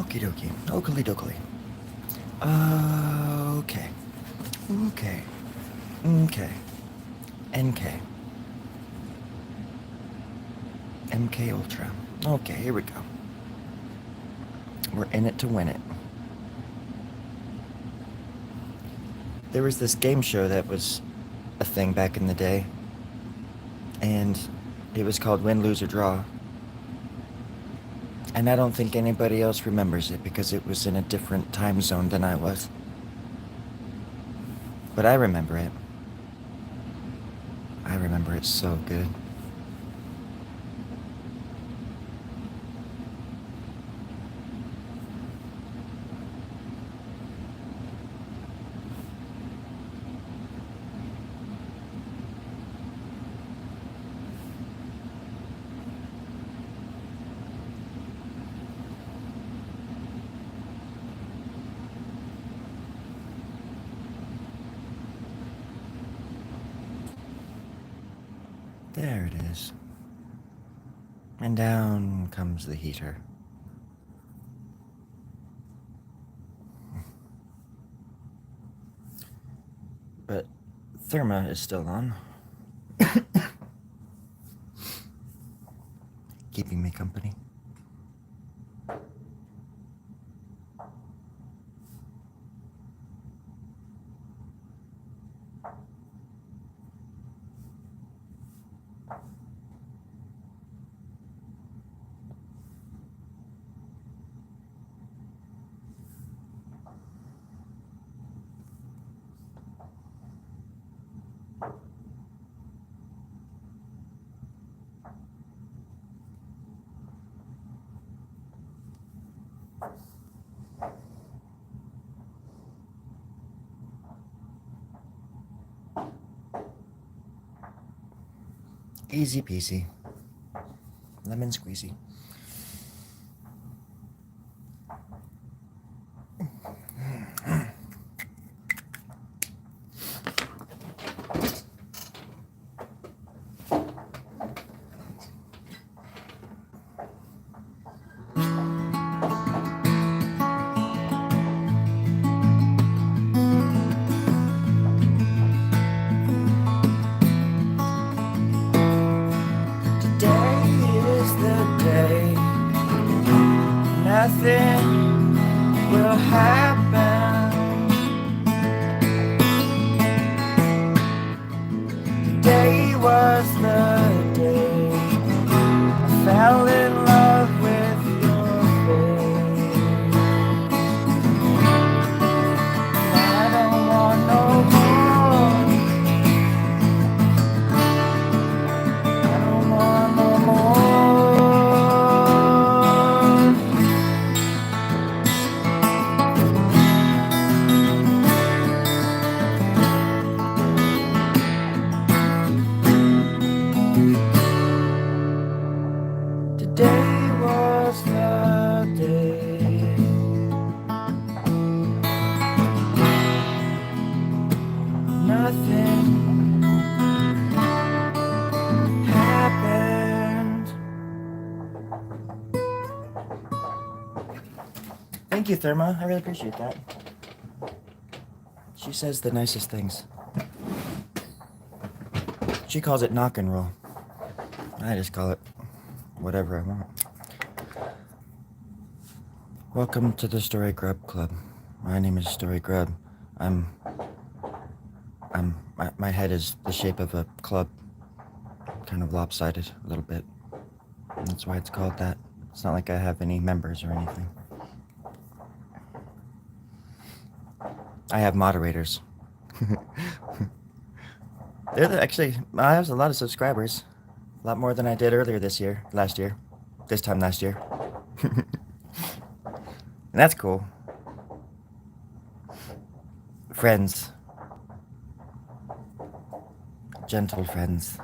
Okie dokie. Oakley dokley. Okay. Okay. Okay. NK. MK Ultra. Okay, here we go. We're in it to win it. There was this game show that was a thing back in the day, and it was called Win, Lose, or Draw. And I don't think anybody else remembers it because it was in a different time zone than I was. But I remember it. I remember it so good. There it is. And down comes the heater. But Therma is still on. Keeping me company. Easy peasy. Lemon squeezy. Today is the day. Nothing will happen. Today was the day I fell in love with your face. I don't want no more. I don't want no more. Today was the day. Nothing happened. Thank you, Therma. I really appreciate that. She says the nicest things. She calls it knock and roll. I just call it whatever I want. Welcome to the Story Grub Club. My name is Story Grub. My head is the shape of a club. Kind of lopsided a little bit. That's why it's called that. It's not like I have any members or anything. I have moderators. Actually, I have a lot of subscribers. A lot more than I did last year. This time last year. And that's cool. Friends. Gentle friends.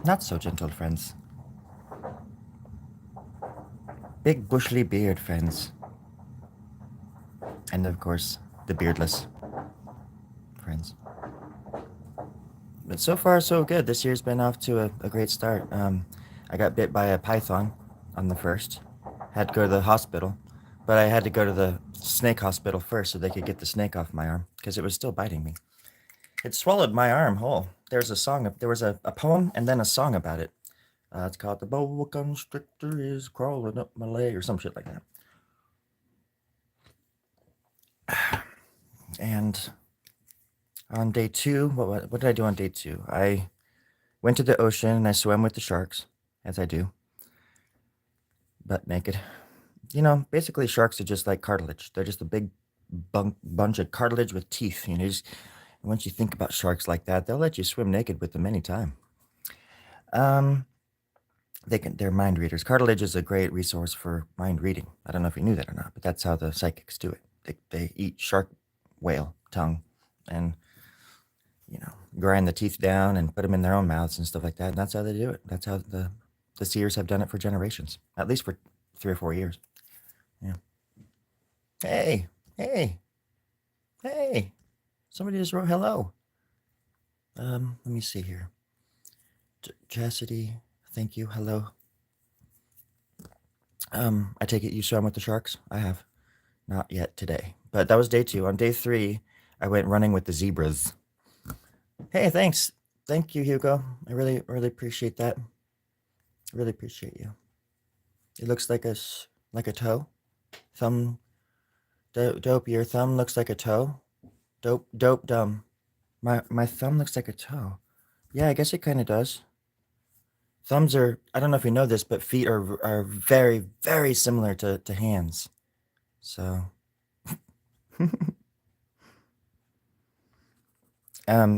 Not so gentle friends. Big bushly beard friends. And of course, the beardless friends. But so far, so good. This year's been off to a great start. I got bit by a python on the 1st. Had to go to the hospital, but I had to go to the snake hospital first so they could get the snake off my arm because it was still biting me. It swallowed my arm whole. There was a poem and then a song about it. It's called "The Boa Constrictor is Crawling Up My Leg" or some shit like that. And on day 2, what did I do on day 2? I went to the ocean and I swam with the sharks, as I do, butt naked. You know, basically sharks are just like cartilage. They're just a big bunch of cartilage with teeth. You know, once you think about sharks like that, they'll let you swim naked with them anytime. They're mind readers. Cartilage is a great resource for mind reading. I don't know if you knew that or not, but that's how the psychics do it. They eat shark whale tongue and, you know, grind the teeth down and put them in their own mouths and stuff like that. And that's how they do it. That's how the seers have done it for generations, at least for 3 or 4 years. Yeah. Hey, hey, hey. Somebody just wrote hello. Let me see here. Chastity, thank you. Hello. I take it you swam with the sharks? I have. Not yet today. But that was day 2. On day 3, I went running with the zebras. Hey, thanks. Thank you, Hugo. I really appreciate that. Really appreciate you. It looks like a toe. Thumb. Dope, your thumb looks like a toe. Dope, dumb. My thumb looks like a toe. Yeah, I guess it kind of does. Thumbs are, I don't know if you know this, but feet are very, very similar to hands. So,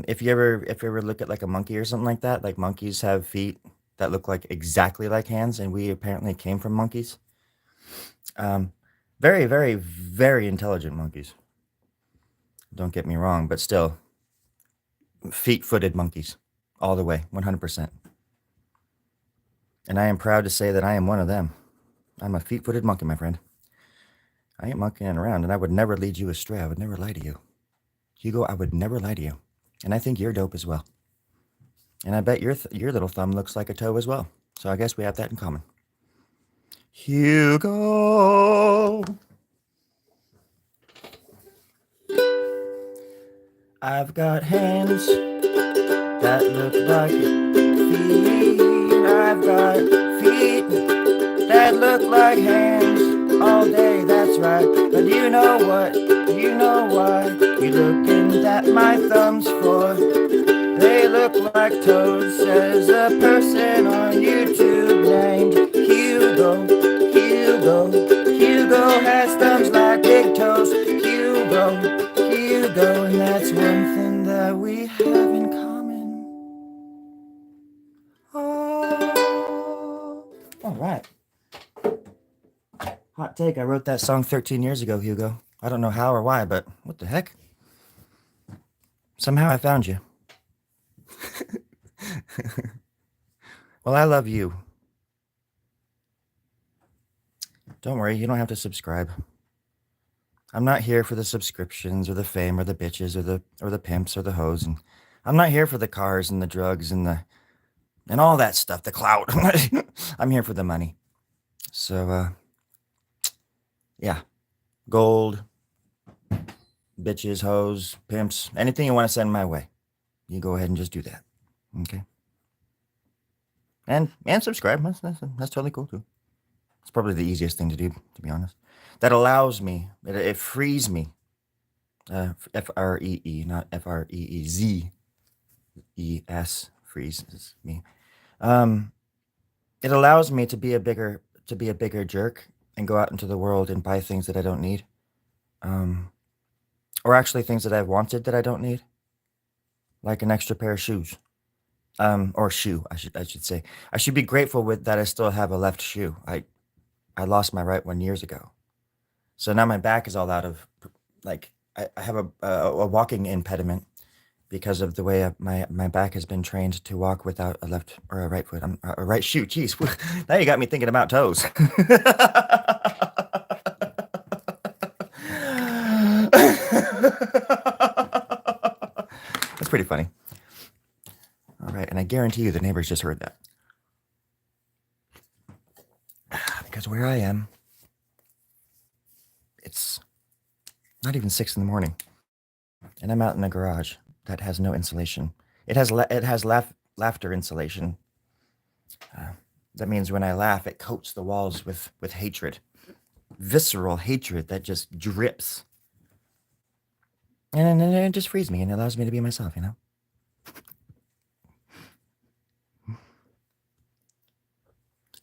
if you ever look at like a monkey or something like that, like monkeys have feet that look like exactly like hands, and we apparently came from monkeys. Very, very, very intelligent monkeys. Don't get me wrong, but still, feet-footed monkeys, all the way, 100%. And I am proud to say that I am one of them. I'm a feet-footed monkey, my friend. I ain't monkeying around, and I would never lead you astray. I would never lie to you. Hugo, I would never lie to you. And I think you're dope as well. And I bet your little thumb looks like a toe as well. So I guess we have that in common. Hugo! I've got hands that look like feet. I've got feet that look like hands all day, that's right. But you know what? You know why? You looking at my thumbs for? They look like toes, says a person on YouTube named Hugo. Hugo has thumbs like big toes. Hugo, and that's one thing that we have in common. Oh. All right. Hot take, I wrote that song 13 years ago, Hugo. I don't know how or why, but what the heck? Somehow I found you. Well, I love you. Don't worry, you don't have to subscribe. I'm not here for the subscriptions or the fame or the bitches or the pimps or the hoes, and I'm not here for the cars and the drugs and all that stuff, the clout. I'm here for the money. So yeah. Gold, bitches, hoes, pimps, anything you want to send my way. You go ahead and just do that. Okay? And subscribe. That's totally cool too. It's probably the easiest thing to do, to be honest. That allows me, it frees me. Free, not Freeze. Freezes me. It allows me to be a bigger jerk and go out into the world and buy things that I don't need. Or actually things that I've wanted that I don't need. Like an extra pair of shoes. Or shoe, I should say. I should be grateful with that I still have a left shoe. I lost my right one years ago. So now my back is all out of, like, I have a walking impediment because of the way my back has been trained to walk without a left or a right foot. A right shoe. Jeez, now you got me thinking about toes. That's pretty funny. All right, and I guarantee you the neighbors just heard that. Because where I am, Not even 6 in the morning. And I'm out in a garage that has no insulation. It has laughter insulation. That means when I laugh, it coats the walls with hatred, visceral hatred that just drips. And it just frees me and allows me to be myself, you know?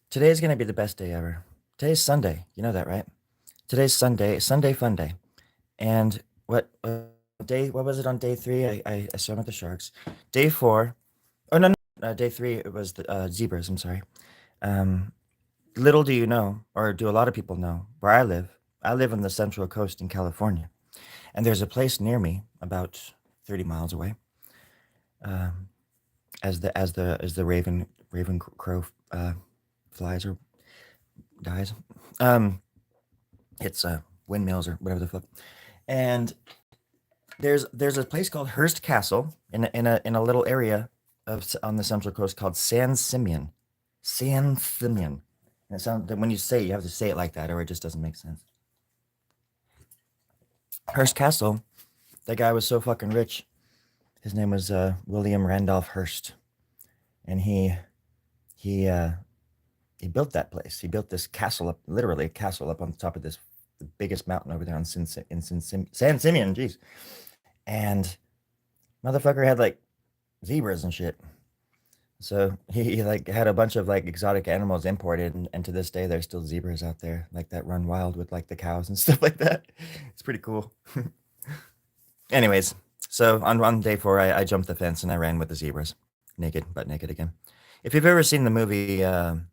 Today is going to be the best day ever. Today's Sunday. You know that, right? Today's Sunday, Sunday Fun Day. And what was it on day 3? I swam with the sharks. Day 4, oh, no, day 3, it was the zebras, I'm sorry. Little do you know, or do a lot of people know, where I live. I live on the Central Coast in California. And there's a place near me, about 30 miles away, as the raven crow flies or dies. It's windmills or whatever the fuck. And there's a place called Hearst Castle in a little area on the Central Coast called San Simeon. San Simeon. And it sounds, when you say it, you have to say it like that, or it just doesn't make sense. Hearst Castle, that guy was so fucking rich. His name was William Randolph Hearst, and he built that place. He built this castle up, literally a castle up on the top of the biggest mountain over there on San Simeon. Jeez, and motherfucker had like zebras and shit. So he like had a bunch of like exotic animals imported, and to this day there's still zebras out there like that run wild with like the cows and stuff like that. It's pretty cool. Anyways, so on day 4, I jumped the fence and I ran with the zebras, butt naked again. If you've ever seen the movie An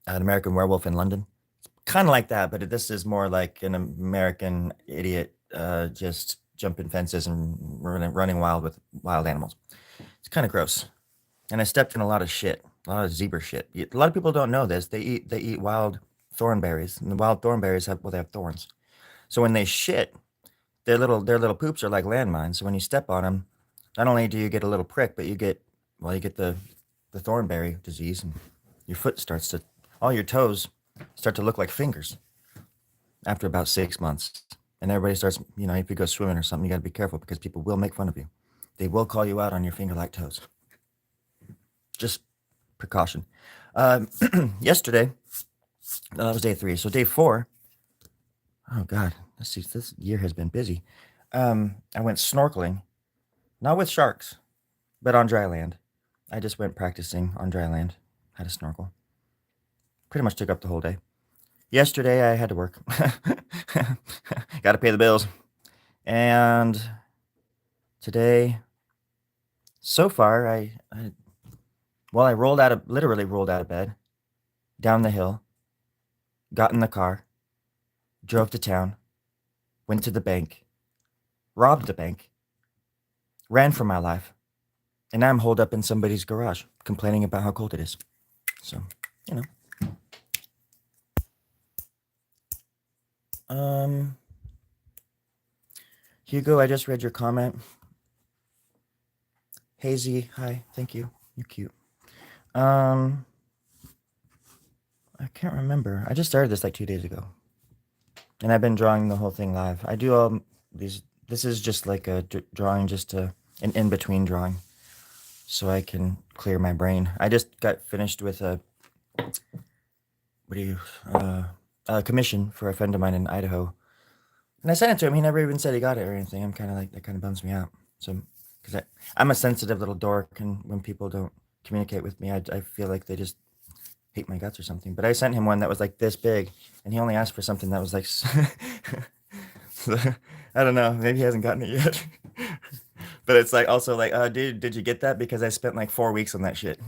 American Werewolf in London, it's kind of like that, but this is more like an American idiot just jumping fences and running wild with wild animals. It's kind of gross. And I stepped in a lot of shit, a lot of zebra shit. A lot of people don't know this. They eat wild thornberries, and the wild thornberries have thorns. So when they shit, their little poops are like landmines. So when you step on them, not only do you get a little prick, but you get the thornberry disease, and your foot starts to, all your toes start to look like fingers after about 6 months. And everybody starts, if you go swimming or something, you got to be careful because people will make fun of you. They will call you out on your finger-like toes. Just precaution. Yesterday, that was day 3. So day 4, oh God, let's see, this year has been busy. I went snorkeling, not with sharks, but on dry land. I just went practicing on dry land how to snorkel. Pretty much took up the whole day. Yesterday, I had to work. Got to pay the bills. And today, so far, I literally rolled out of bed, down the hill, got in the car, drove to town, went to the bank, robbed the bank, ran for my life, and now I'm holed up in somebody's garage, complaining about how cold it is. So, Hugo, I just read your comment. Hazy, hi, thank you. You're cute. I can't remember. I just started this like 2 days ago. And I've been drawing the whole thing live. I do all these. This is just like a drawing, just an in-between drawing, so I can clear my brain. I just got finished with a commission for a friend of mine in Idaho, and I sent it to him. He never even said he got it or anything. I'm kind of like, that kind of bums me out. So, because I'm a sensitive little dork, and when people don't communicate with me, I feel like they just hate my guts or something. But I sent him one that was like this big, and he only asked for something that was like I don't know, maybe he hasn't gotten it yet. But it's like also like, dude, did you get that? Because I spent like 4 weeks on that shit.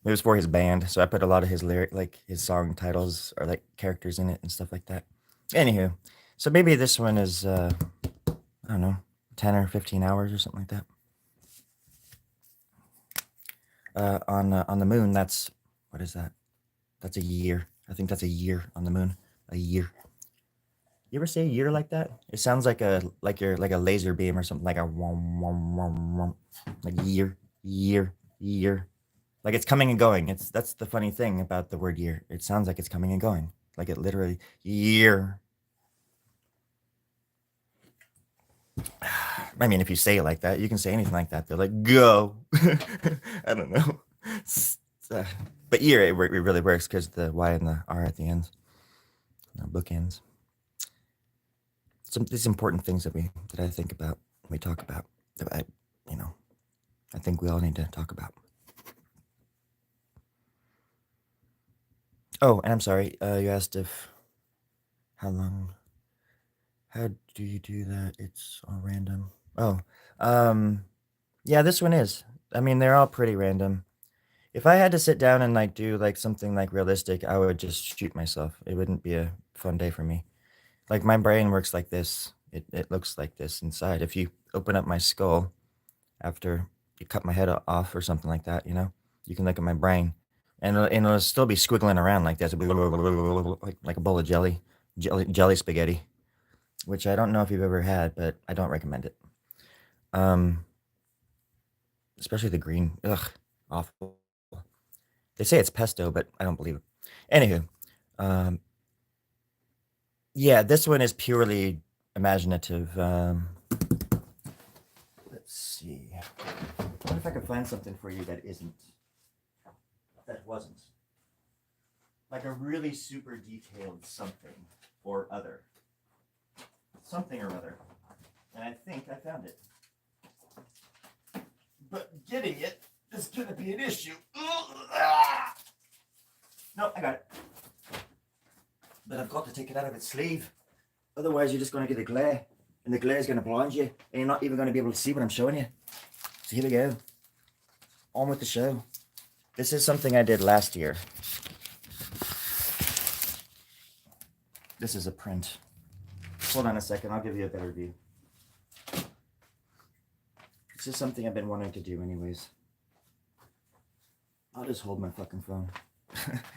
It was for his band, so I put a lot of his his song titles or like characters in it and stuff like that. Anywho, so maybe this one is I don't know, 10 or 15 hours or something like that. On the moon, that's, what is that? That's a year. I think that's a year on the moon. A year. You ever say a year like that? It sounds like you're like a laser beam or something, like a wom, wom, wom, wom. Like year. Like it's coming and going. That's the funny thing about the word year. It sounds like it's coming and going. Like it literally, year. I mean, if you say it like that, you can say anything like that. They're like, go. I don't know. Uh, but ear, it really works because the Y and the R at the ends, bookends. These important things that I think about, we talk about, that I think we all need to talk about. Oh, and I'm sorry. You asked how long. How do you do that? It's all random. Oh, yeah, this one is. I mean, they're all pretty random. If I had to sit down and like do like something like realistic, I would just shoot myself. It wouldn't be a fun day for me. Like my brain works like this. It looks like this inside. If you open up my skull after you cut my head off or something like that, you can look at my brain, and it'll still be squiggling around like this, like a bowl of jelly spaghetti, which I don't know if you've ever had, but I don't recommend it. Um, especially the green. Ugh, awful. They say it's pesto, but I don't believe it. Anywho, um, yeah, this one is purely imaginative. Let's see. I wonder if I could find something for you that wasn't. Like a really super detailed something or other. Something or other. And I think I found it. But getting it is going to be an issue. No, I got it. But I've got to take it out of its sleeve. Otherwise, you're just going to get a glare. And the glare is going to blind you. And you're not even going to be able to see what I'm showing you. So here we go. On with the show. This is something I did last year. This is a print. Hold on a second. I'll give you a better view. This is something I've been wanting to do anyways. I'll just hold my fucking phone.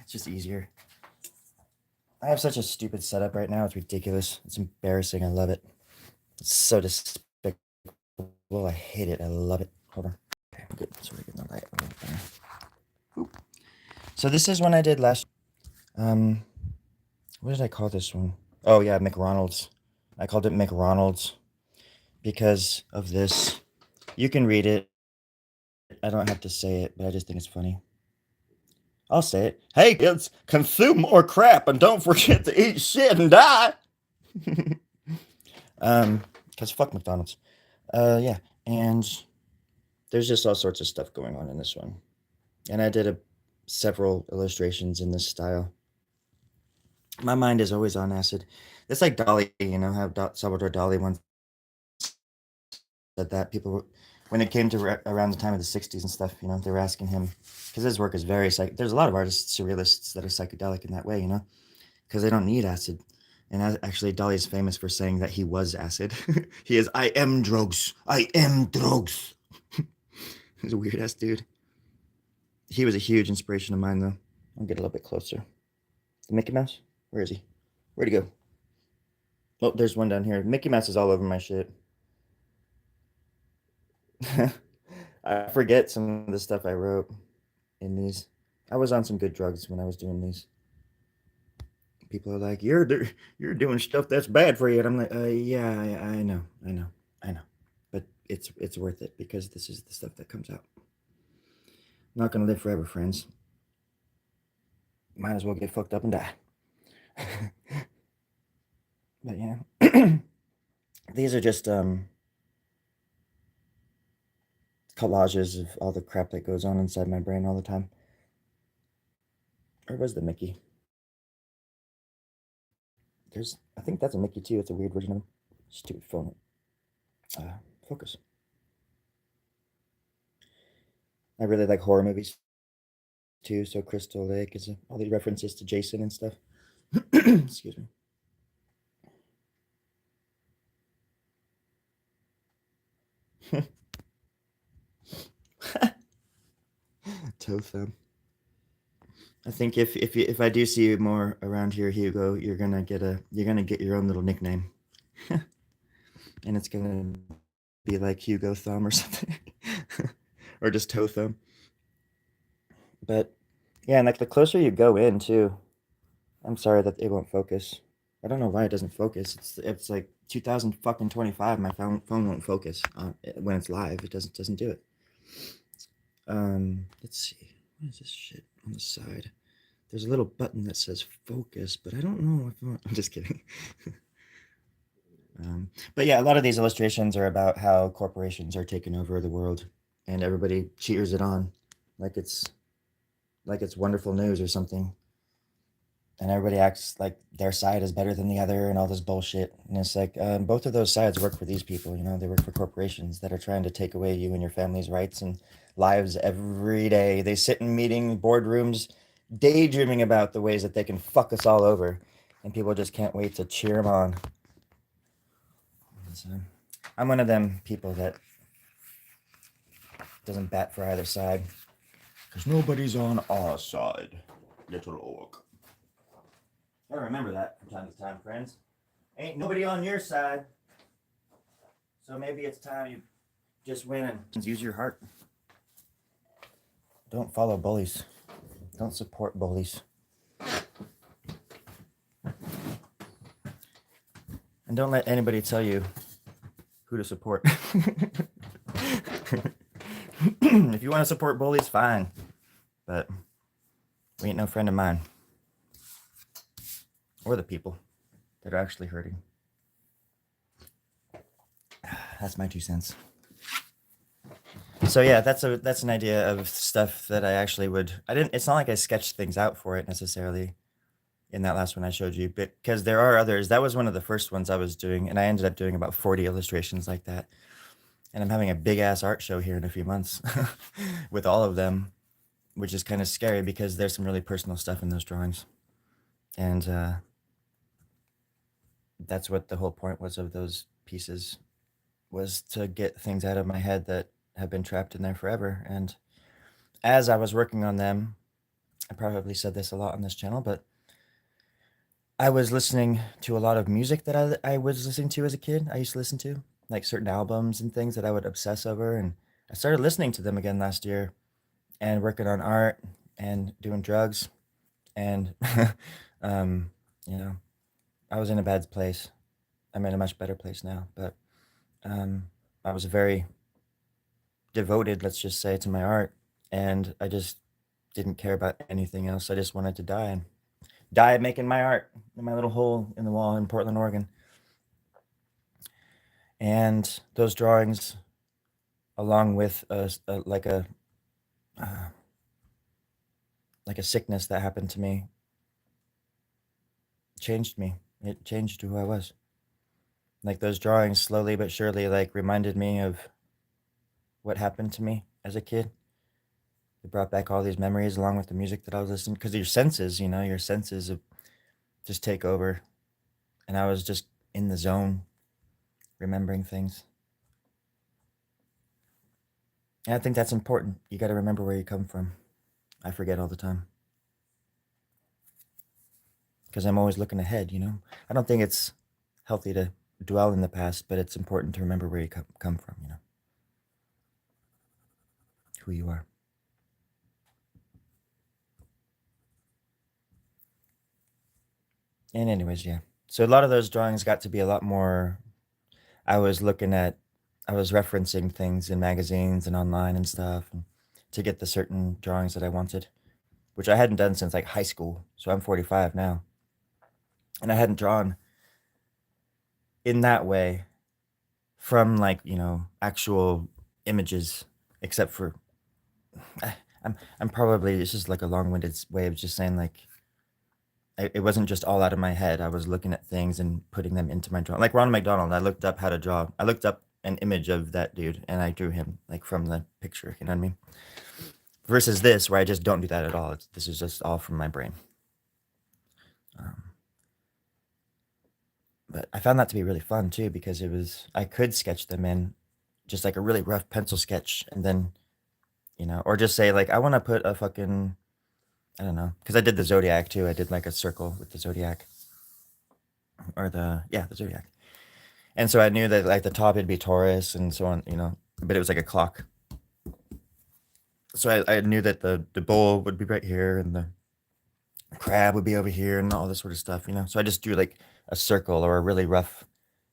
It's just easier. I have such a stupid setup right now. It's ridiculous. It's embarrassing. I love it. It's so despicable. I hate it. I love it. Hold on. Okay, good. So we're getting the light a little better. So this is one I did last. What did I call this one? Oh yeah, McRonald's. I called it McRonald's because of this. You can read it. I don't have to say it, but I just think it's funny. I'll say it. Hey kids, consume more crap and don't forget to eat shit and die. Because fuck McDonald's. Yeah, and there's just all sorts of stuff going on in this one. And I did several illustrations in this style. My mind is always on acid. It's like Dali, how Salvador Dali once said that people, when it came to around the time of the 60s and stuff, they were asking him, because his work is very, there's a lot of artists, surrealists that are psychedelic in that way, because they don't need acid. And actually, Dali is famous for saying that he was acid. He is, I am drugs. I am drugs. He's a weird ass dude. He was a huge inspiration of mine, though. I'll get a little bit closer. The Mickey Mouse? Where is he? Where'd he go? Oh, there's one down here. Mickey Mouse is all over my shit. I forget some of the stuff I wrote in these. I was on some good drugs when I was doing these. People are like, "You're doing stuff that's bad for you," and I'm like, "Yeah, I know, but it's worth it because this is the stuff that comes out. I'm not gonna live forever, friends. Might as well get fucked up and die." But yeah, these are just collages of all the crap that goes on inside my brain all the time. Or was the Mickey? I think that's a Mickey too. It's a weird version of him. Stupid phone. Focus. I really like horror movies too. So Crystal Lake is all these references to Jason and stuff. Excuse me. Toe thumb. I think if I do see you more around here, Hugo, you're gonna get your own little nickname, and it's gonna be like Hugo Thumb or something, or just Toe Thumb. But yeah, and like the closer you go in too, I'm sorry that it won't focus. I don't know why it doesn't focus. It's like 2025. My phone won't focus when it's live. It doesn't do it. Let's see. What is this shit on the side? There's a little button that says focus, but I don't know if I'm just kidding. But yeah, a lot of these illustrations are about how corporations are taking over the world, and everybody cheers it on, like it's wonderful news or something, and everybody acts like their side is better than the other, and all this bullshit. And it's like both of those sides work for these people. You know, they work for corporations that are trying to take away you and your family's rights and lives every day. They sit in meeting boardrooms, daydreaming about the ways that they can fuck us all over, and people just can't wait to cheer them on. So, I'm one of them people that doesn't bat for either side. Because nobody's on our side, little orc. Gotta remember that from time to time, friends. Ain't nobody on your side. So maybe it's time you just win and use your heart. Don't follow bullies. Don't support bullies. And don't let anybody tell you who to support. If you want to support bullies, fine. But we ain't no friend of mine. Or the people that are actually hurting. That's my 2 cents. So yeah, that's an idea of stuff that I actually would. It's not like I sketched things out for it necessarily in that last one I showed you, but because there are others. That was one of the first ones I was doing, and I ended up doing about 40 illustrations like that. And I'm having a big ass art show here in a few months with all of them, which is kind of scary because there's some really personal stuff in those drawings. And that's what the whole point was of those pieces, was to get things out of my head that have been trapped in there forever. And as I was working on them, I probably said this a lot on this channel, but I was listening to a lot of music that I was listening to as a kid. I used to listen to like certain albums and things that I would obsess over, and I started listening to them again last year and working on art and doing drugs, and um, you know, I was in a bad place. I'm in a much better place now, but I was very devoted, let's just say, to my art, and I just didn't care about anything else. I just wanted to die making my art in my little hole in the wall in Portland, Oregon. And those drawings, along with like a sickness that happened to me, changed me. It changed who I was. Like those drawings slowly but surely like reminded me of what happened to me as a kid. It brought back all these memories along with the music that I was listening, because your senses, your senses just take over. And I was just in the zone, remembering things. And I think that's important. You got to remember where you come from. I forget all the time, because I'm always looking ahead, I don't think it's healthy to dwell in the past, but it's important to remember where you come from, who you are. And anyways, yeah. So a lot of those drawings got to be a lot more. I was referencing things in magazines and online and stuff, and to get the certain drawings that I wanted, which I hadn't done since like high school. So I'm 45 now. And I hadn't drawn in that way from like, actual images, except for I'm probably, it's just like a long-winded way of just saying like, it wasn't just all out of my head. I was looking at things and putting them into my drawing. Like Ronald McDonald, I looked up how to draw. I looked up an image of that dude and I drew him like from the picture, you know what I mean? Versus this, where I just don't do that at all. This is just all from my brain. But I found that to be really fun too, because I could sketch them in just like a really rough pencil sketch, and then, or just say like, I want to put a fucking, I don't know, because I did the zodiac too. I did like a circle with the zodiac, or the zodiac. And so I knew that like the top it'd be Taurus and so on, but it was like a clock. So I knew that the bull would be right here, and the A crab would be over here and all this sort of stuff, you know? So I just drew like a circle or a really rough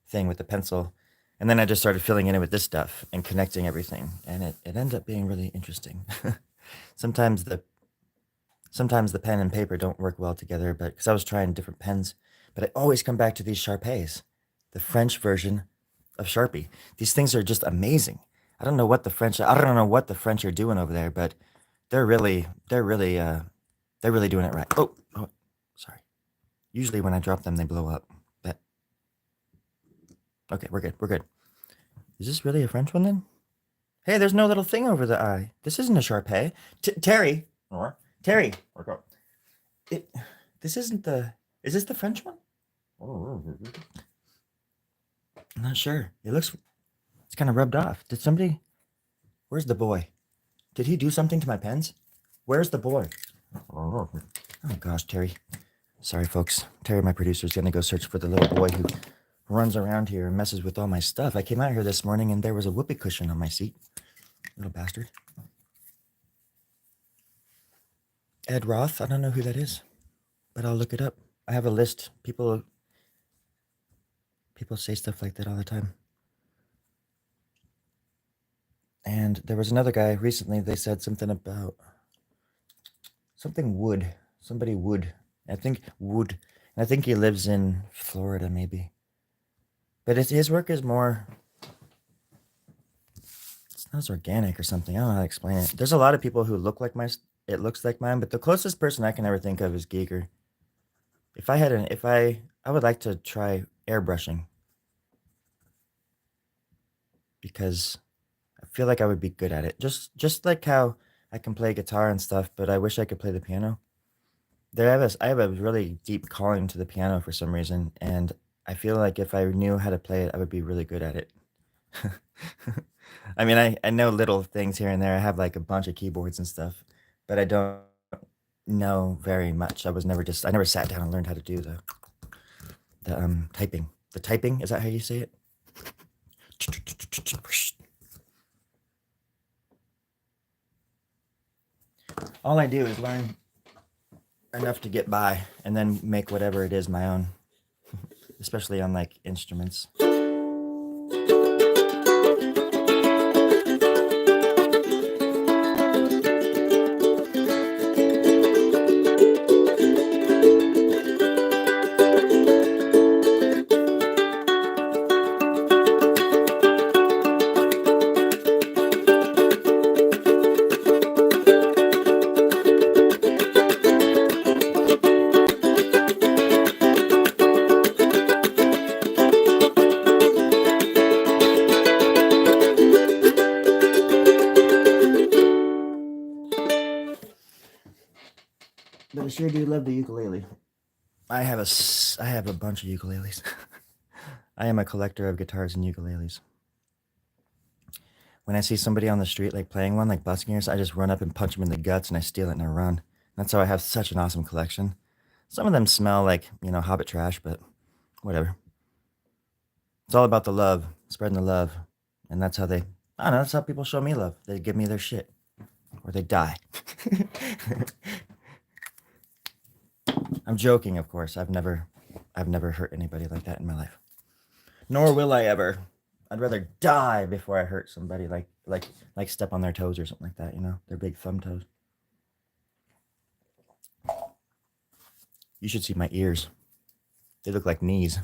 thing with the pencil. And then I just started filling in it with this stuff and connecting everything. And it ended up being really interesting. sometimes the sometimes the pen and paper don't work well together, but because I was trying different pens, but I always come back to these Sharpays, the French version of Sharpie. These things are just amazing. I don't know what the French are doing over there, but they're really they're really uh they're really doing it right. Oh, sorry. Usually when I drop them they blow up. But okay, we're good. We're good. Is this really a French one then? Hey, there's no little thing over the eye. This isn't a Sharpay. Terry. Or Terry. Or it. This isn't the. Is this the French one? I'm not sure. It looks. It's kind of rubbed off. Did somebody? Where's the boy? Did he do something to my pens? Where's the boy? Oh gosh, Terry. Sorry, folks. Terry, my producer, is gonna go search for the little boy who runs around here and messes with all my stuff. I came out here this morning and there was a whoopee cushion on my seat. Little bastard. Ed Roth. I don't know who that is, but I'll look it up. I have a list. People say stuff like that all the time. And there was another guy recently. They said something about something Wood. Somebody Wood. I think Wood. And I think he lives in Florida, maybe. But his work is more. It's not as organic or something. I don't know how to explain it. There's a lot of people who look like it looks like mine, but the closest person I can ever think of is Giger. I would like to try airbrushing because I feel like I would be good at it. Just like how I can play guitar and stuff, but I wish I could play the piano. I have a really deep calling to the piano for some reason, and I feel like if I knew how to play it, I would be really good at it. I mean, I know little things here and there. I have like a bunch of keyboards and stuff, but I don't know very much. I never sat down and learned how to do the typing. The typing, is that how you say it? All I do is learn enough to get by and then make whatever it is my own, especially on like instruments. But I sure do love the ukulele. I have a bunch of ukuleles. I am a collector of guitars and ukuleles. When I see somebody on the street like playing one, like busking or something, I just run up and punch them in the guts and I steal it and I run. That's how I have such an awesome collection. Some of them smell like, Hobbit trash, but whatever. It's all about the love, spreading the love. And that's how I don't know, that's how people show me love. They give me their shit. Or they die. I'm joking, of course. I've never hurt anybody like that in my life. Nor will I ever. I'd rather die before I hurt somebody like step on their toes or something like that, their big thumb toes. You should see my ears. They look like knees.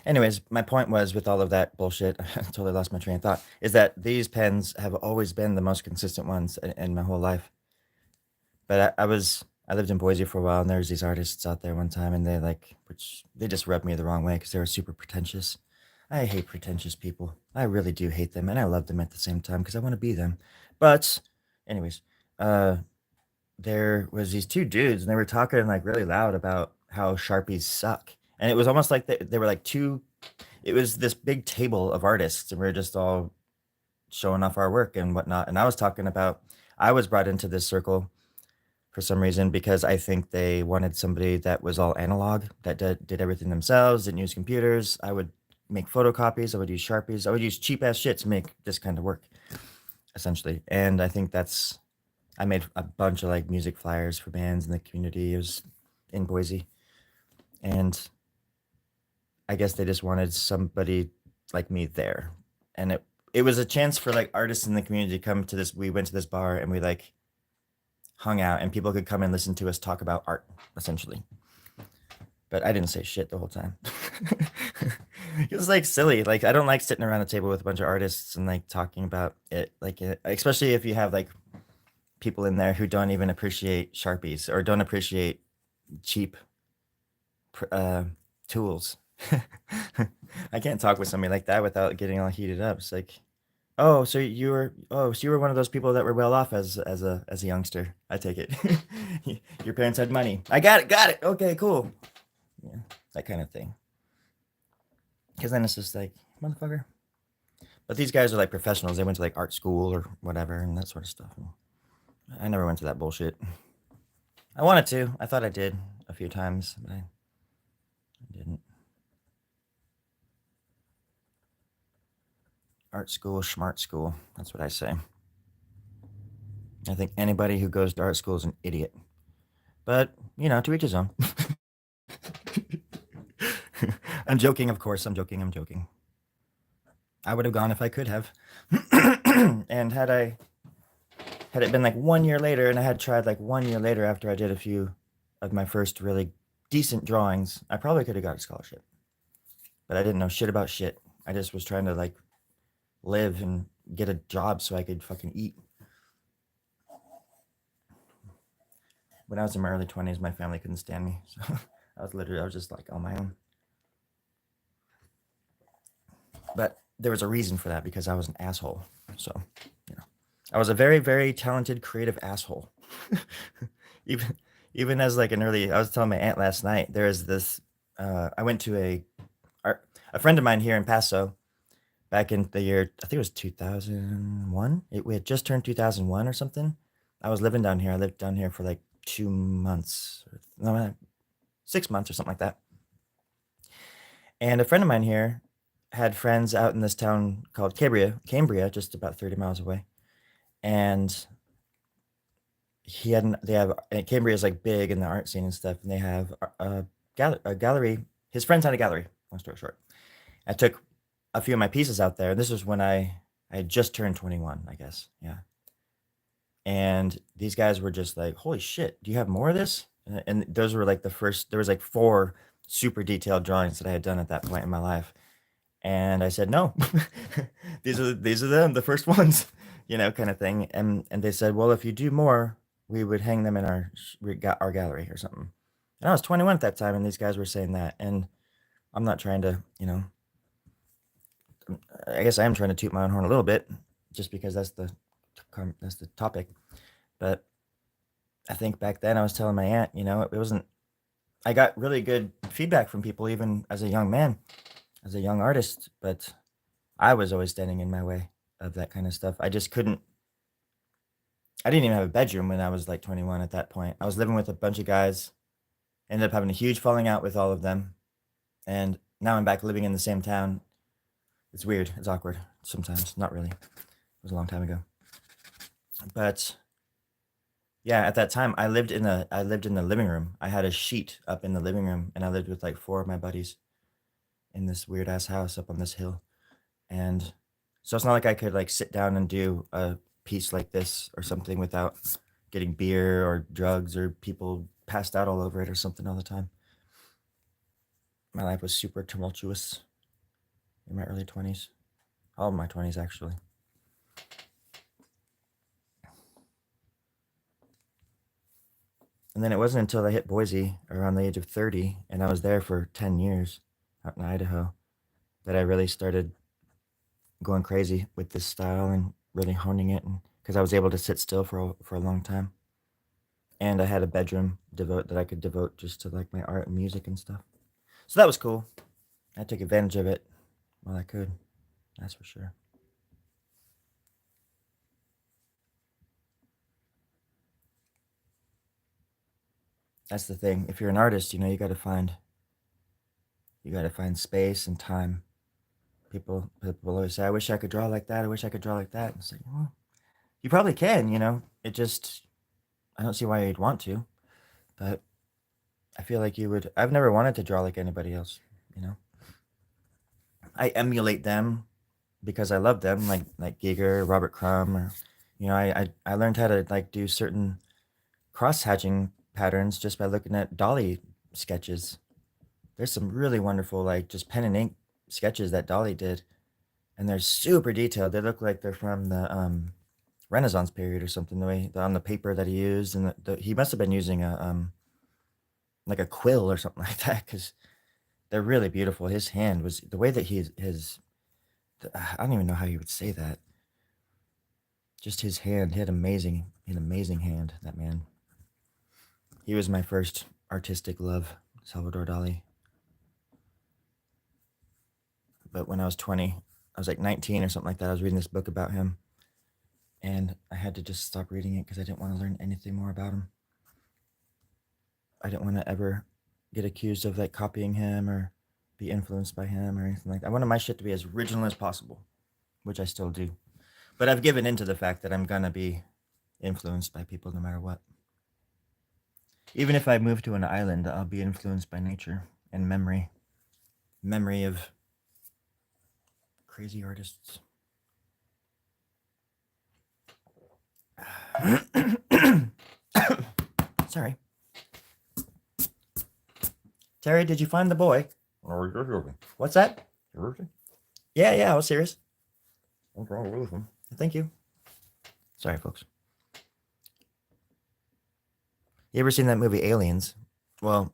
Anyways, my point was with all of that bullshit, I totally lost my train of thought, is that these pens have always been the most consistent ones in my whole life. But I lived in Boise for a while, and there was these artists out there one time, and they just rubbed me the wrong way because they were super pretentious. I hate pretentious people. I really do hate them, and I love them at the same time because I want to be them. But, anyways, there was these two dudes, and they were talking like really loud about how Sharpies suck, and it was almost like they were like two. It was this big table of artists, and we were just all showing off our work and whatnot. And I was talking about I was brought into this circle for some reason because I think they wanted somebody that was all analog, that did everything themselves, didn't use computers. I would, make photocopies. I would use Sharpies. I would use cheap ass shit to make this kind of work, essentially. And I think I made a bunch of like music flyers for bands in the community. It was in Boise, and I guess they just wanted somebody like me there, and it was a chance for like artists in the community to come to this. We went to this bar and we like hung out, and people could come and listen to us talk about art, essentially. But I didn't say shit the whole time. It was like silly. Like I don't like sitting around a table with a bunch of artists and like talking about it. Like especially if you have like people in there who don't even appreciate Sharpies or don't appreciate cheap tools. I can't talk with somebody like that without getting all heated up. It's like, so you were one of those people that were well off as a youngster. I take it. Your parents had money. I got it. Okay, cool. Yeah, that kind of thing. Because then it's just like, motherfucker. But these guys are like professionals. They went to like art school or whatever and that sort of stuff. And I never went to that bullshit. I wanted to. I thought I did a few times, but I didn't. Art school, smart school. That's what I say. I think anybody who goes to art school is an idiot. But, to each his own. I'm joking, of course. I'm joking. I would have gone if I could have. And had it been like 1 year later and I had tried like 1 year later after I did a few of my first really decent drawings, I probably could have got a scholarship. But I didn't know shit about shit. I just was trying to like live and get a job so I could fucking eat. When I was in my early 20s, my family couldn't stand me. So I was just like on my own. But there was a reason for that because I was an asshole. So, I was a very, very talented, creative asshole. even as like I was telling my aunt last night, there is this, I went to a friend of mine here in Paso back in the year, I think it was 2001. We had just turned 2001 or something. I was living down here. I lived down here for like 2 months, 6 months or something like that. And a friend of mine here had friends out in this town called Cambria, just about 30 miles away. And Cambria is like big in the art scene and stuff. And they have a gallery. His friends had a gallery, long story short. I took a few of my pieces out there. This was when I had just turned 21, I guess. Yeah. And these guys were just like, holy shit, do you have more of this? And those were like there was like 4 super detailed drawings that I had done at that point in my life. And I said, no, these are them, the first ones, kind of thing. And they said, well, if you do more, we would hang them in our gallery or something. And I was 21 at that time, and these guys were saying that. And I'm not trying to, I guess I am trying to toot my own horn a little bit, just because that's the topic. But I think back then I was telling my aunt, it wasn't. I got really good feedback from people, even as a young man, as a young artist, but I was always standing in my way of that kind of stuff. I just couldn't. I didn't even have a bedroom when I was like 21 at that point. I was living with a bunch of guys, ended up having a huge falling out with all of them, and now I'm back living in the same town. It's weird. It's awkward sometimes. Not really. It was a long time ago. But yeah, at that time I lived in the living room. I had a sheet up in the living room, and I lived with like 4 of my buddies in this weird ass house up on this hill. And so it's not like I could like sit down and do a piece like this or something without getting beer or drugs or people passed out all over it or something all the time. My life was super tumultuous in my early 20s. All of my 20s, actually. And then it wasn't until I hit Boise around the age of 30, and I was there for 10 years out in Idaho, that I really started going crazy with this style and really honing it, and because I was able to sit still for a long time. And I had a bedroom that I could devote just to like my art and music and stuff. So that was cool. I took advantage of it while I could. That's for sure. That's the thing. If you're an artist, you got to find space and time People always say, I wish I could draw like that. I wish I could draw like that. And it's like, well, you probably can, you know. It just, I don't see why you'd want to, but I feel like you would. I've never wanted to draw like anybody else, you know. I emulate them because I love them, like Giger, Robert Crumb, or you know, I learned how to like do certain cross hatching patterns just by looking at Dolly sketches. There's some really wonderful like just pen and ink sketches that Dolly did, and they're super detailed. They look like they're from the Renaissance period or something. The way on the paper that he used, and he must have been using a like a quill or something like that because they're really beautiful. His hand was the way that I don't even know how you would say that. Just his hand. He had an amazing hand. That man. He was my first artistic love, Salvador Dali. But when I was 20, I was like 19 or something like that. I was reading this book about him, and I had to just stop reading it because I didn't want to learn anything more about him. I didn't want to ever get accused of like copying him or be influenced by him or anything like that. I wanted my shit to be as original as possible, which I still do. But I've given into the fact that I'm gonna be influenced by people no matter what. Even if I move to an island, I'll be influenced by nature and memory. Memory of crazy artists. Sorry. Terry, did you find the boy? What's that? Yeah, I was serious. What's wrong with him? Thank you. Sorry, folks. You ever seen that movie Aliens? Well,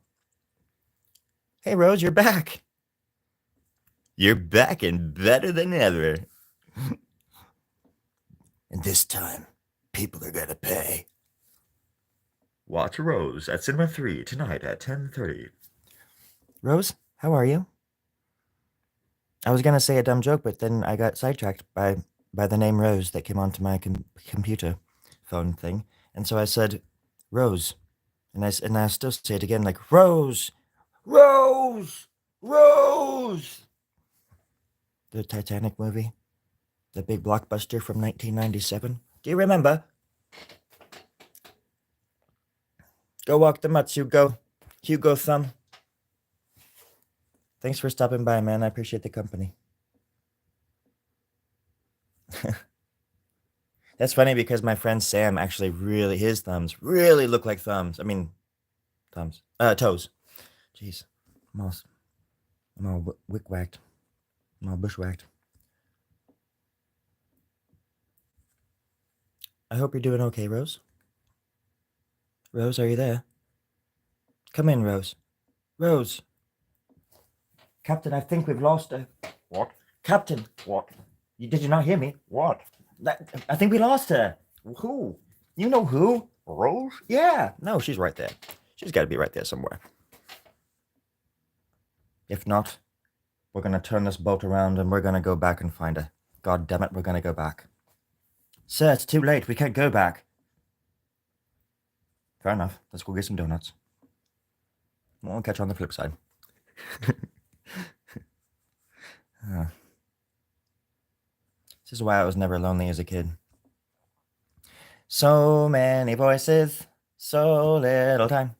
hey, Rose, you're back. You're back and better than ever. And this time, people are gonna pay. Watch Rose at Cinema 3 tonight at 10:30. Rose, how are you? I was gonna say a dumb joke, but then I got sidetracked by the name Rose that came onto my computer phone thing, and so I said Rose, and I still say it again like Rose, Rose, Rose. The Titanic movie, the big blockbuster from 1997. Do you remember? Go walk the mutts, Hugo. Hugo Thumb. Thanks for stopping by, man. I appreciate the company. That's funny because my friend Sam actually his thumbs really look like thumbs. I mean, thumbs. Toes. Jeez. I'm all wick-whacked. I'm all bushwhacked. I hope you're doing okay, Rose. Rose, are you there? Come in, Rose. Rose. Captain, I think we've lost her. What? Captain. What? Did you not hear me? What? I think we lost her. Who? You know who? Rose? Yeah. No, she's right there. She's got to be right there somewhere. If not, we're going to turn this boat around and we're going to go back and find her. God damn it, we're going to go back. Sir, it's too late. We can't go back. Fair enough. Let's go get some donuts. We'll catch you on the flip side. This is why I was never lonely as a kid. So many voices, so little time.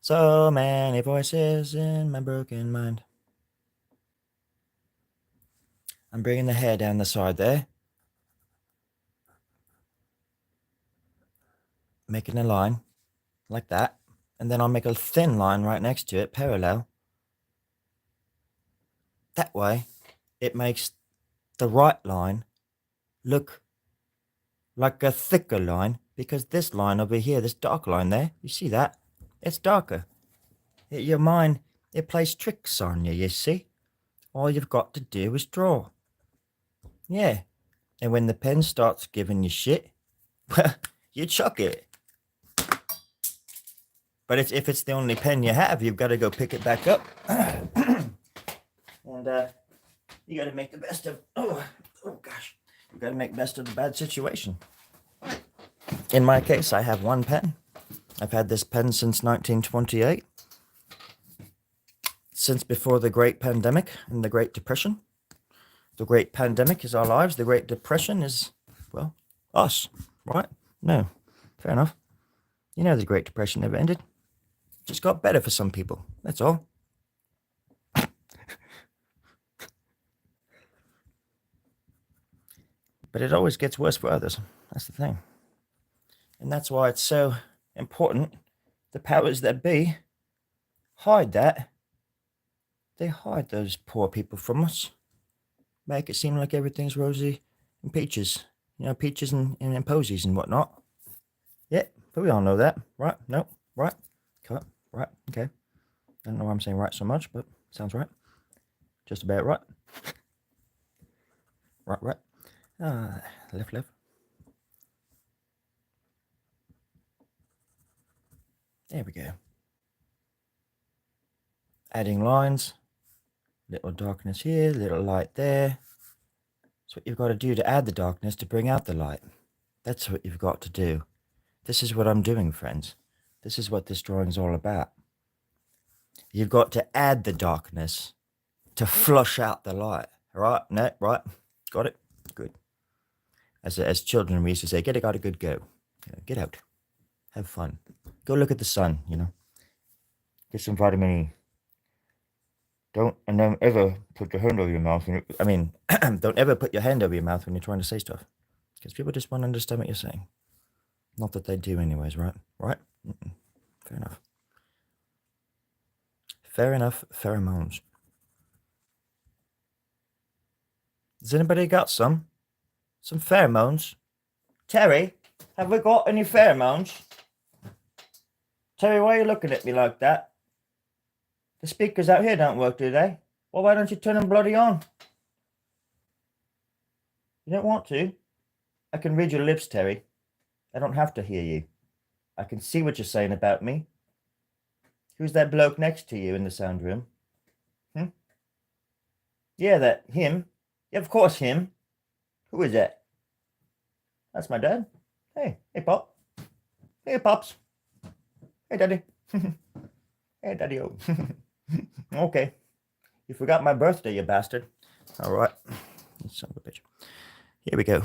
So many voices in my broken mind. I'm bringing the hair down the side there. Making a line like that. And then I'll make a thin line right next to it, parallel. That way, it makes the right line look like a thicker line, because this line over here, this dark line there, you see that? It's darker. Your mind, it plays tricks on you, you see? All you've got to do is draw. Yeah. And when the pen starts giving you shit, well, you chuck it. But if it's the only pen you have, you've got to go pick it back up. And you got to make the best of, oh gosh, you got to make best of the bad situation. In my case, I have one pen. I've had this pen since 1928. Since before the Great Pandemic and the Great Depression. The Great Pandemic is our lives. The Great Depression is, well, us, right? No, fair enough. You know the Great Depression never ended. It just got better for some people. That's all. But it always gets worse for others. That's the thing. And that's why it's so important the powers that be hide that. They hide those poor people from us. Make it seem like everything's rosy and peaches. You know, peaches and posies and whatnot. Yeah, but we all know that. Right? Nope. Right? Cut. Right? Okay. I don't know why I'm saying right so much, but sounds right. Just about right. Right. Left. There we go. Adding lines. Little darkness here, little light there. That's what you've got to do to add the darkness to bring out the light. That's what you've got to do. This is what I'm doing, friends. This is what this drawing's all about. You've got to add the darkness to flush out the light. Right? No, right? Got it? Good. As children, we used to say, get a good go. Get out. Have fun. Go look at the sun, Get some vitamin E. Don't ever put your hand over your mouth. Don't ever put your hand over your mouth when you're trying to say stuff. Because people just won't understand what you're saying. Not that they do anyways, right? Right? Fair enough. Fair enough, pheromones. Has anybody got some? Some pheromones? Terry, have we got any pheromones? Terry, why are you looking at me like that? The speakers out here don't work, do they? Well, why don't you turn them bloody on? You don't want to? I can read your lips, Terry. I don't have to hear you. I can see what you're saying about me. Who's that bloke next to you in the sound room? Yeah, him. Yeah, of course, him. Who is that? That's my dad. Hey, Pop. Hey, Pops. Hey, Daddy. Hey, Daddy-o. Okay. You forgot my birthday, you bastard. All right. Son of a bitch. Here we go.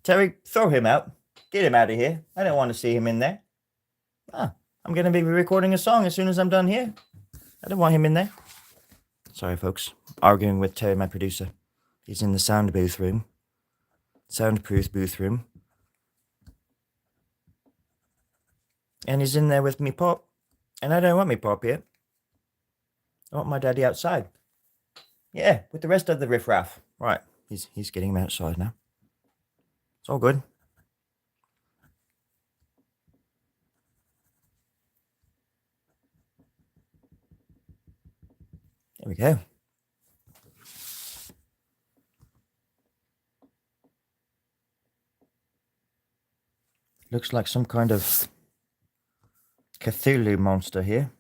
Terry, throw him out. Get him out of here. I don't want to see him in there. I'm going to be recording a song as soon as I'm done here. I don't want him in there. Sorry, folks. Arguing with Terry, my producer. He's in the soundproof room. Soundproof booth room. And he's in there with me Pop. And I don't want me Pop here. I want my daddy outside. Yeah, with the rest of the riffraff. Right. He's getting him outside now. It's all good. There we go. Looks like some kind of Cthulhu monster here.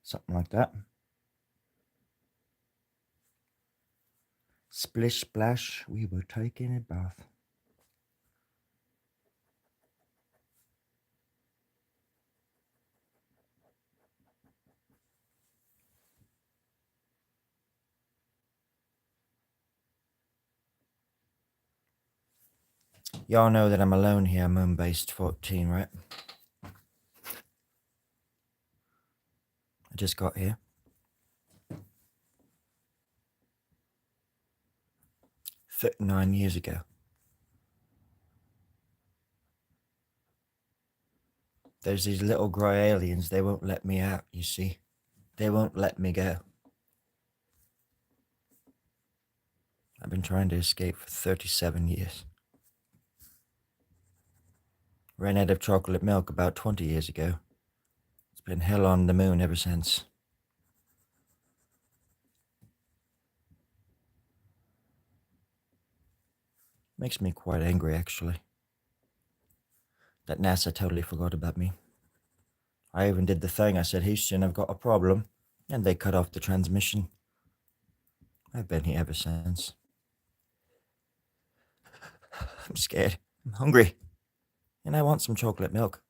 Something like that. Splish splash, we were taking a bath. Y'all know that I'm alone here, Moonbase 14, right? I just got here. 39 years ago. There's these little grey aliens, they won't let me out, you see. They won't let me go. I've been trying to escape for 37 years. Ran out of chocolate milk about 20 years ago. It's been hell on the moon ever since. Makes me quite angry, actually. That NASA totally forgot about me. I even did the thing. I said, Houston, I've got a problem. And they cut off the transmission. I've been here ever since. I'm scared. I'm hungry. And I want some chocolate milk.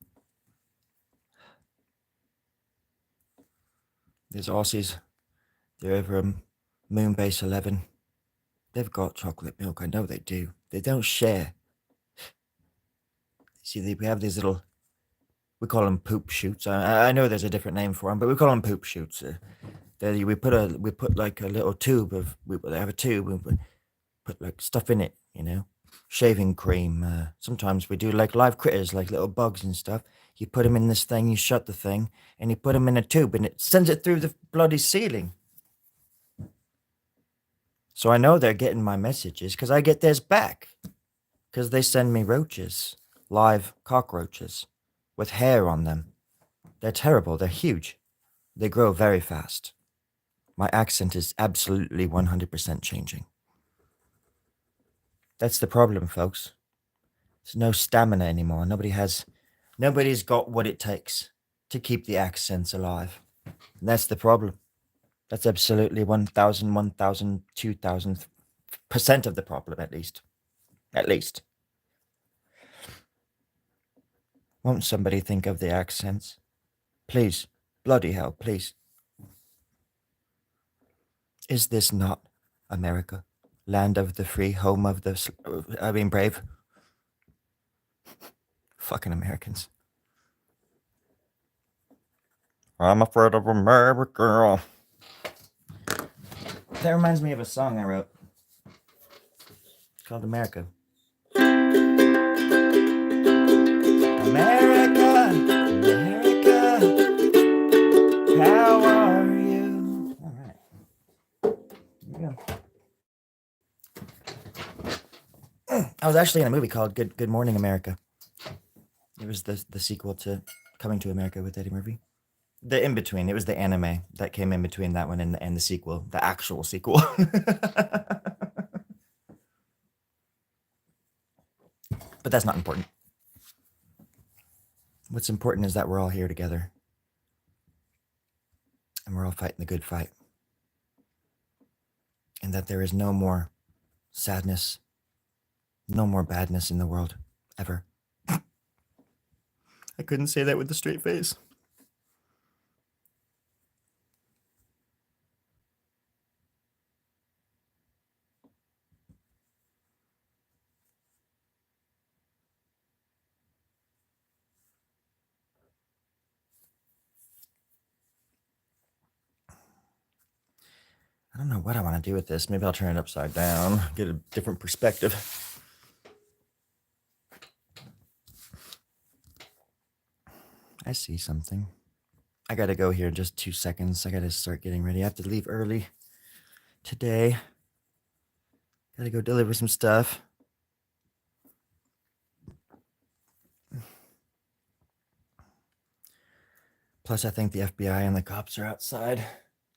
There's Aussies. They're over Moonbase 11. They've got chocolate milk. I know they do. They don't share. See, we have these little, we call them poop shoots. I know there's a different name for them, but we call them poop shoots. We put like a little tube of, they have a tube, we put like stuff in it, you know, shaving cream. Sometimes we do like live critters, like little bugs and stuff. You put them in this thing, you shut the thing, and you put them in a tube, and it sends it through the bloody ceiling. So I know they're getting my messages because I get theirs back. Because they send me roaches, live cockroaches, with hair on them. They're terrible. They're huge. They grow very fast. My accent is absolutely 100% changing. That's the problem, folks. There's no stamina anymore. Nobody's got what it takes to keep the accents alive. And that's the problem. That's absolutely 1,000, 1,000, 2,000% of the problem, at least. At least. Won't somebody think of the accents? Please. Bloody hell, please. Is this not America? Land of the free, home of the, brave. Fucking Americans. I'm afraid of America. That reminds me of a song I wrote. It's called America. America, America, how are you? All right. Here we go. I was actually in a movie called Good Morning America. It was the sequel to Coming to America with Eddie Murphy. The in-between. It was the anime that came in between that one and the sequel. The actual sequel. But that's not important. What's important is that we're all here together. And we're all fighting the good fight. And that there is no more sadness, no more badness in the world, ever. I couldn't say that with a straight face. I don't know what I want to do with this. Maybe I'll turn it upside down, get a different perspective. I see something. I gotta go here in just 2 seconds. I gotta start getting ready. I have to leave early today. Gotta go deliver some stuff. Plus, I think the FBI and the cops are outside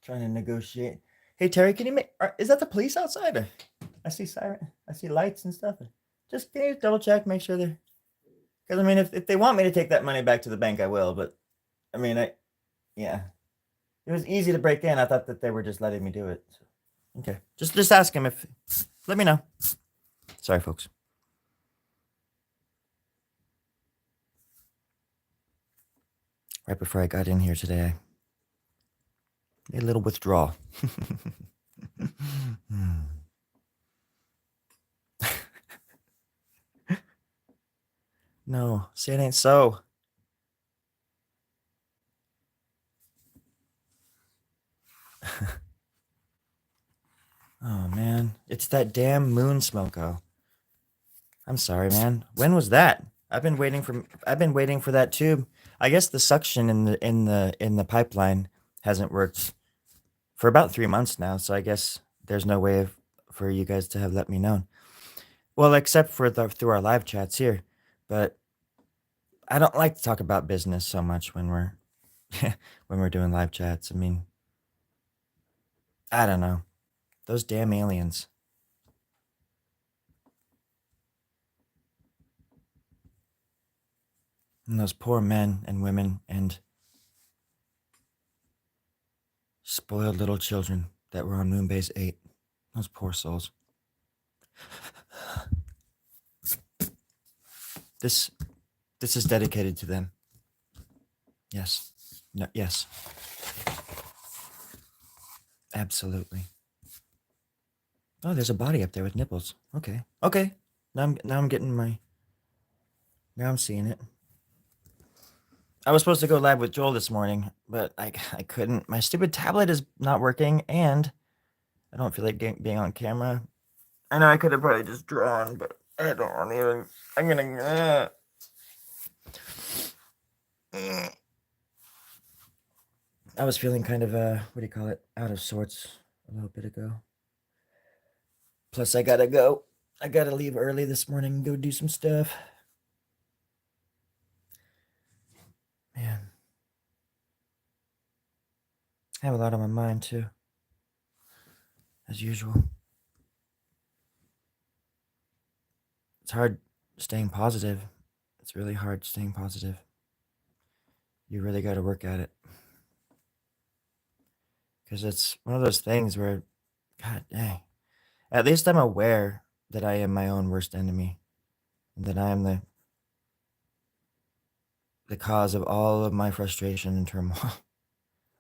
trying to negotiate. Hey, Terry, can you make... Is that the police outside? I see siren. I see lights and stuff. Just can you double check, make sure they're... Because, I mean, if they want me to take that money back to the bank, I will. But, I mean, yeah. It was easy to break in. I thought that they were just letting me do it. So, okay. Just ask him if... Let me know. Sorry, folks. Right before I got in here today, a little withdrawal. No, say it ain't so. Oh, man. It's that damn moon smoko. I'm sorry, man. When was that? I've been waiting for that tube. I guess the suction in the pipeline hasn't worked for about 3 months now, so I guess there's no way for you guys to have let me know. Well, except for through our live chats here. But I don't like to talk about business so much when we're when we're doing live chats. I mean, I don't know. Those damn aliens. And those poor men and women and spoiled little children that were on Moonbase 8. Those poor souls. This is dedicated to them. Yes. No, yes. Absolutely. Oh, there's a body up there with nipples. Okay. Okay. Now I'm getting my. Now I'm seeing it. I was supposed to go live with Joel this morning, but I couldn't. My stupid tablet is not working, and I don't feel like being on camera. I know I could have probably just drawn, but I don't want to. I'm gonna. I was feeling kind of what do you call it? Out of sorts a little bit ago. Plus, I gotta go. I gotta leave early this morning and go do some stuff. Man, I have a lot on my mind too, as usual. It's hard staying positive. It's really hard staying positive. You really got to work at it. Because it's one of those things where, God dang, at least I'm aware that I am my own worst enemy and that I am the cause of all of my frustration and turmoil.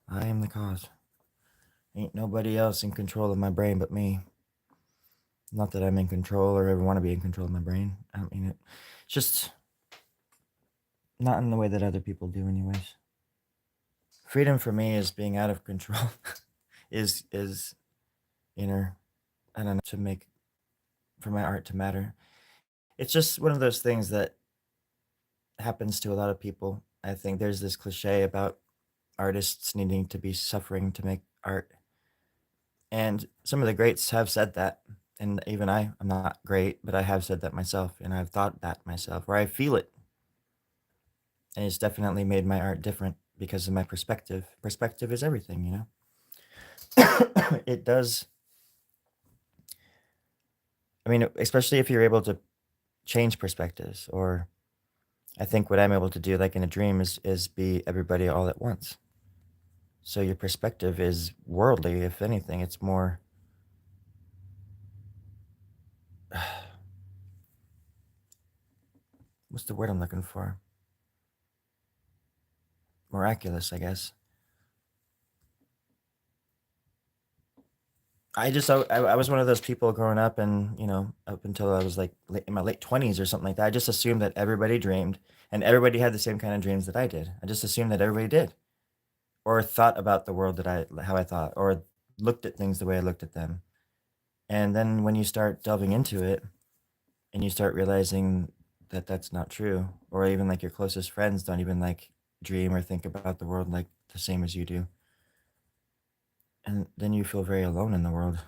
I am the cause. Ain't nobody else in control of my brain but me. Not that I'm in control or ever want to be in control of my brain. I don't mean it. It's just not in the way that other people do, anyways. Freedom for me is being out of control. is inner. I don't know, to make for my art to matter. It's just one of those things that happens to a lot of people. I think there's this cliche about artists needing to be suffering to make art. And some of the greats have said that. And even I'm not great, but I have said that myself. And I've thought that myself, or I feel it. And it's definitely made my art different because of my perspective. Perspective is everything, you know? It does. I mean, especially if you're able to change perspectives, or I think what I'm able to do, like in a dream, is be everybody all at once. So your perspective is worldly, if anything. It's more what's the word I'm looking for? Miraculous, I guess. I was one of those people growing up, and up until I was like in my late 20s or something like that. I just assumed that everybody dreamed, and everybody had the same kind of dreams that I did. I just assumed that everybody did, or thought about the world how I thought, or looked at things the way I looked at them. And then when you start delving into it, and you start realizing that that's not true, or even like your closest friends don't even like dream or think about the world like the same as you do, and then you feel very alone in the world.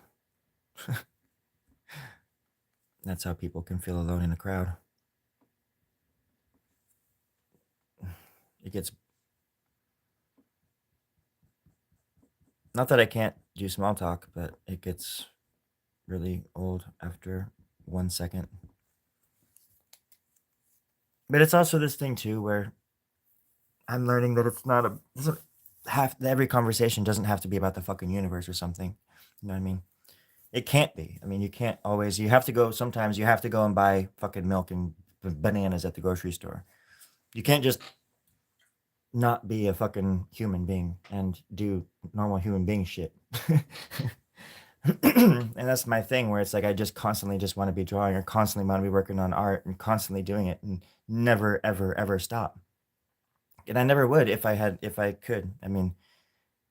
That's how people can feel alone in a crowd. It gets, not that I can't do small talk, but it gets really old after 1 second. But it's also this thing too where I'm learning that doesn't have every conversation doesn't have to be about the fucking universe or something. You know what I mean? It can't be. I mean, you can't always. You have to go. Sometimes you have to go and buy fucking milk and bananas at the grocery store. You can't just not be a fucking human being and do normal human being shit. And that's my thing, where it's like I just constantly just want to be drawing, or constantly want to be working on art, and constantly doing it, and never ever ever stop. And I never would if I could. I mean,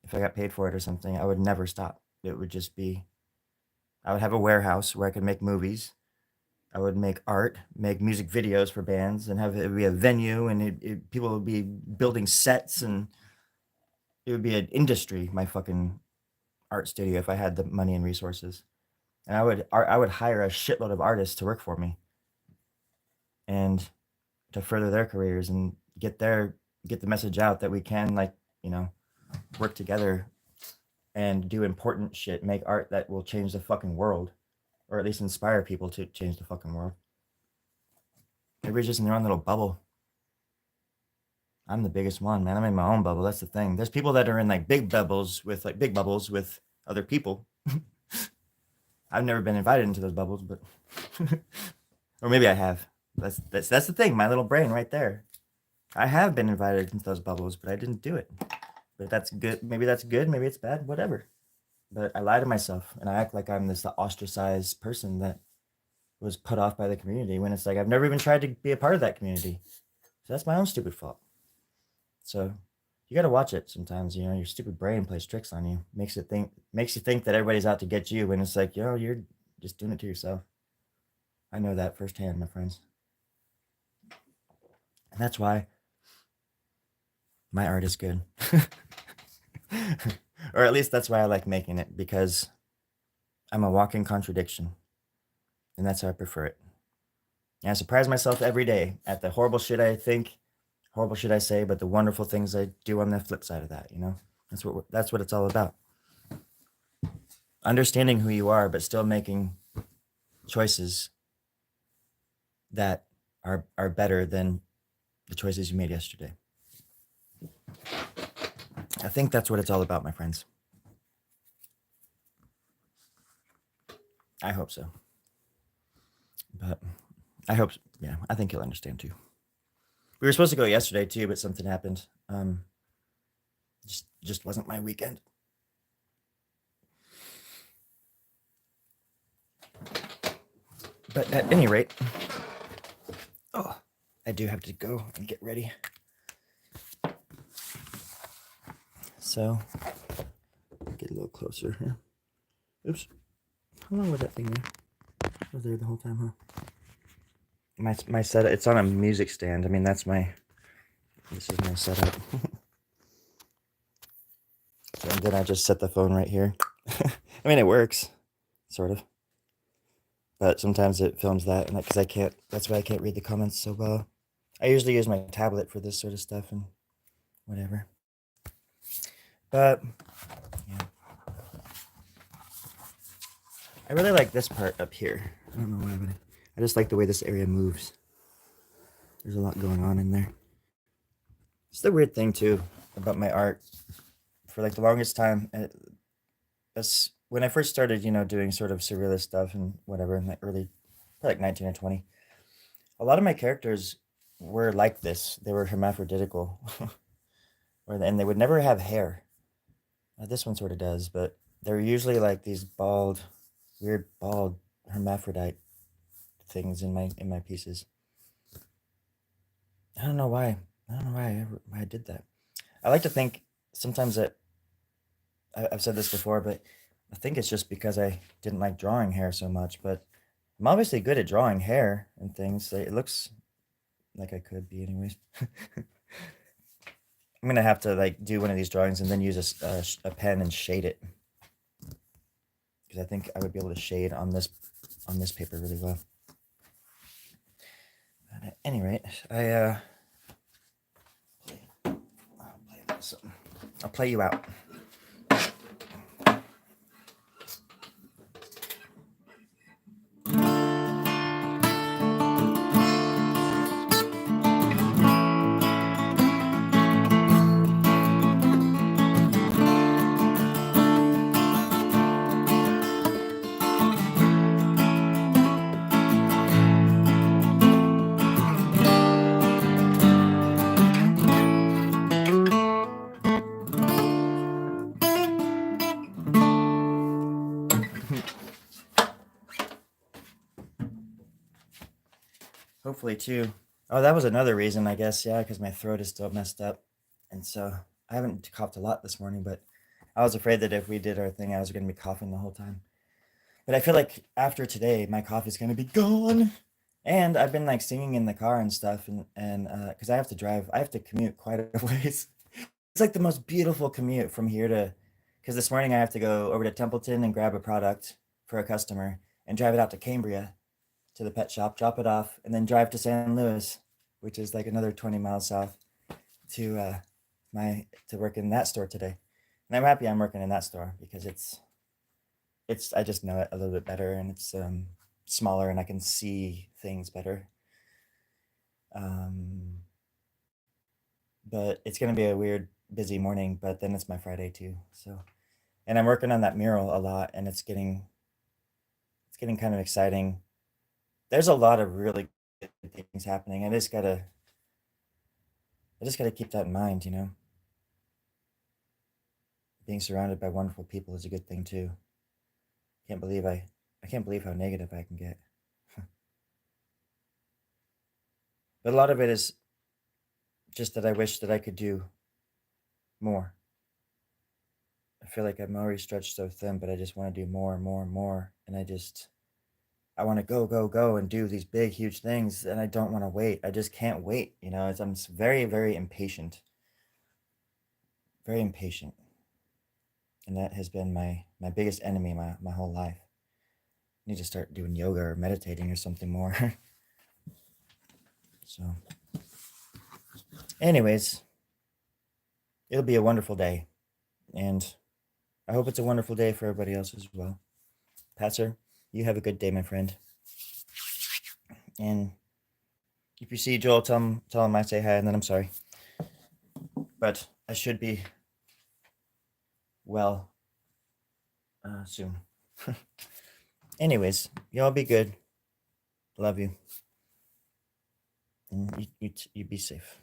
if I got paid for it or something, I would never stop. It would just be, I would have a warehouse where I could make movies. I would make art, make music videos for bands, and have it be a venue, and people would be building sets, and it would be an industry. My fucking art studio, if I had the money and resources, and I would hire a shitload of artists to work for me, and to further their careers and get the message out that we can, like, you know work together and do important shit, make art that will change the fucking world, or at least inspire people to change the fucking world. Everybody's just in their own little bubble. I'm the biggest one, man. I'm in my own bubble. That's the thing. There's people that are in like big bubbles with other people. I've never been invited into those bubbles, but or maybe I have. That's the thing. My little brain right there. I have been invited into those bubbles, but I didn't do it. But that's good. Maybe that's good. Maybe it's bad. Whatever. but I lie to myself and I act like I'm this ostracized person that was put off by the community when it's like I've never even tried to be a part of that community. So that's my own stupid fault. So you got to watch it sometimes. You know, your stupid brain plays tricks on you, makes you think that everybody's out to get you when it's like, you're just doing it to yourself. I know that firsthand, my friends. And that's why my art is good. Or at least that's why I like making it, because I'm a walking contradiction. And that's how I prefer it. And I surprise myself every day at the horrible shit I think, horrible shit I say, but the wonderful things I do on the flip side of that, you know? That's what it's all about. Understanding who you are, but still making choices that are better than the choices you made yesterday. I think that's what it's all about, my friends. I hope so. But I think you'll understand too. We were supposed to go yesterday too, but something happened. Just wasn't my weekend. But at any rate, I do have to go and get ready. So, get a little closer here. Oops. How long was that thing there? It was there the whole time, huh? My setup, it's on a music stand. I mean, this is my setup. And then I just set the phone right here. I mean, it works, sort of. But sometimes it films that, and because that's why I can't read the comments so well. I usually use my tablet for this sort of stuff and whatever. But, yeah. I really like this part up here. I don't know why, but I just like the way this area moves. There's a lot going on in there. It's the weird thing, too, about my art. For like the longest time, that's when I first started, doing sort of surrealist stuff and whatever in the early, probably like 19 or 20. A lot of my characters were like this. They were hermaphroditical, and they would never have hair. This one sort of does, but they're usually like these weird bald hermaphrodite things in my pieces. I don't know why. I don't know why I did that. I like to think sometimes that I've said this before, but I think it's just because I didn't like drawing hair so much. But I'm obviously good at drawing hair and things. It looks like I could be, anyways. I'm gonna have to like do one of these drawings and then use a pen and shade it, because I think I would be able to shade on this paper really well. But at any rate, I'll play you out. Hopefully too. Oh, that was another reason, I guess. Yeah, because my throat is still messed up, and so I haven't coughed a lot this morning. But I was afraid that if we did our thing, I was going to be coughing the whole time. But I feel like after today, my cough is going to be gone. And I've been like singing in the car and stuff, and because I have to drive, I have to commute quite a ways. It's like the most beautiful commute from here to, because this morning I have to go over to Templeton and grab a product for a customer and drive it out to Cambria to the pet shop, drop it off, and then drive to San Luis, which is like another 20 miles south, to to work in that store today. And I'm happy I'm working in that store because it's I just know it a little bit better, and it's smaller and I can see things better. Um, but it's gonna be a weird busy morning, but then it's my Friday too. So, and I'm working on that mural a lot, and it's getting kind of exciting. There's a lot of really good things happening. I just gotta keep that in mind. being surrounded by wonderful people is a good thing too. I can't believe how negative I can get. But a lot of it is just that I wish that I could do more. I feel like I'm already stretched so thin, but I just want to do more and more and more. And I want to go, go, go and do these big, huge things. And I don't want to wait. I just can't wait. I'm very, very impatient. Very impatient. And that has been my biggest enemy my whole life. I need to start doing yoga or meditating or something more. So, anyways, it'll be a wonderful day. And I hope it's a wonderful day for everybody else as well. Patzer, you have a good day, my friend. And if you see Joel, tell him I say hi, and then I'm sorry. But I should be well soon. Anyways, y'all be good. Love you. And you be safe.